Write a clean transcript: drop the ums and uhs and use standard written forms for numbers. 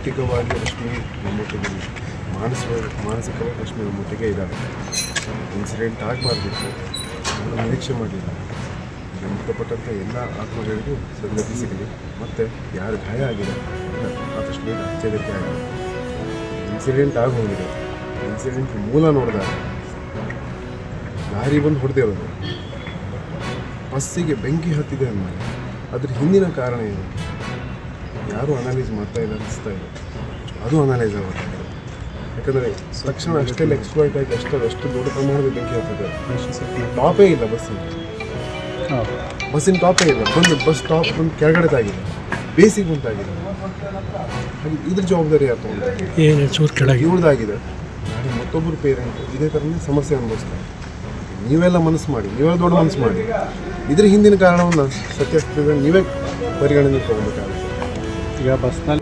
ಭೌತಿಕವಾಗಿ ರಶ್ಮಿ ನಮ್ಮೊಟ್ಟಿಗೆ ಮಾನಸಿಕವಾಗಿ ರಶ್ಮಿ ನಮ್ಮೊಟ್ಟಿಗೆ ಇದ್ದಾವೆ. ಇನ್ಸಿಡೆಂಟ್ ಆಗಬಾರ್ದಿತ್ತು, ನಾನು ನಿರೀಕ್ಷೆ ಮಾಡಲಿಲ್ಲ. ಮೃತಪಟ್ಟಂಥ ಎಲ್ಲ ಆತ್ಮಗಳಿಗೂ ಸದ್ಗತಿ ಸಿಗಲಿ, ಮತ್ತು ಯಾರು ಗಾಯ ಆಗಿದೆ ಆದಷ್ಟು ಬೇಗ ಚೇತರಿಕೆ ಆಗಿದೆ. ಇನ್ಸಿಡೆಂಟ್ ಆಗೋಗಿದೆ. ಇನ್ಸಿಡೆಂಟ್ ಮೂಲ ನೋಡಿದಾಗ ಲಾರಿ ಬಂದು ಹೊಡೆದಿರೋದು, ಬಸ್ಸಿಗೆ ಬೆಂಕಿ ಹತ್ತಿದೆ ಅಂದಮೇಲೆ ಅದ್ರ ಹಿಂದಿನ ಕಾರಣ ಏನು ಯಾರೂ ಅನಲೈಸ್ ಮಾಡ್ತಾ ಇಲ್ಲ ಅನಿಸ್ತಾ ಇದೆ. ಅದು ಅನಲೈಸ್ ಆಗಬೇಕಾಗಿದೆ. ಯಾಕಂದರೆ ತಕ್ಷಣ ಅಷ್ಟೆಲ್ಲ ಎಕ್ಸ್ಪ್ಲಾಯ್ಟ್ ಆಗಿ ಅಷ್ಟು ದೊಡ್ಡ ಪ್ರಮಾಣದ ಬೆಂಕಿ ಹತ್ತಿದೆ. ಟಾಪೇ ಇಲ್ಲ ಬಸ್ಸಿನ ಟಾಪೇ ಇಲ್ಲ. ಬಸ್ ಟಾಪ್ ಒಂದು ಕೆಳಗಡೆ ತಾಗಿದೆ, ಬೇಸಿಗೆ ಉಂಟಾಗಿದೆ. ಹಾಗೆ ಇದ್ರ ಜವಾಬ್ದಾರಿ ಯಾರು ಅಂತ ಇವ್ರದ್ದಾಗಿದೆ. ಹಾಗೆ ಮತ್ತೊಬ್ಬರು ಪೇರೆಂಟ್ ಇದೇ ಥರನೇ ಸಮಸ್ಯೆ ಅನುಭವಿಸ್ತಾರೆ. ನೀವೆಲ್ಲ ಮನಸ್ಸು ಮಾಡಿ, ನೀವೆಲ್ಲ ದೊಡ್ಡ ಮನಸ್ಸು ಮಾಡಿ ಇದ್ರ ಹಿಂದಿನ ಕಾರಣವನ್ನು ಸತ್ಯಾಸ್ಪದ ನೀವೇ ಪರಿಗಣನೆ ತೊಗೊಬೇಕಾಗುತ್ತೆ. ಈಗ ಬಸ್ನಲ್ಲಿ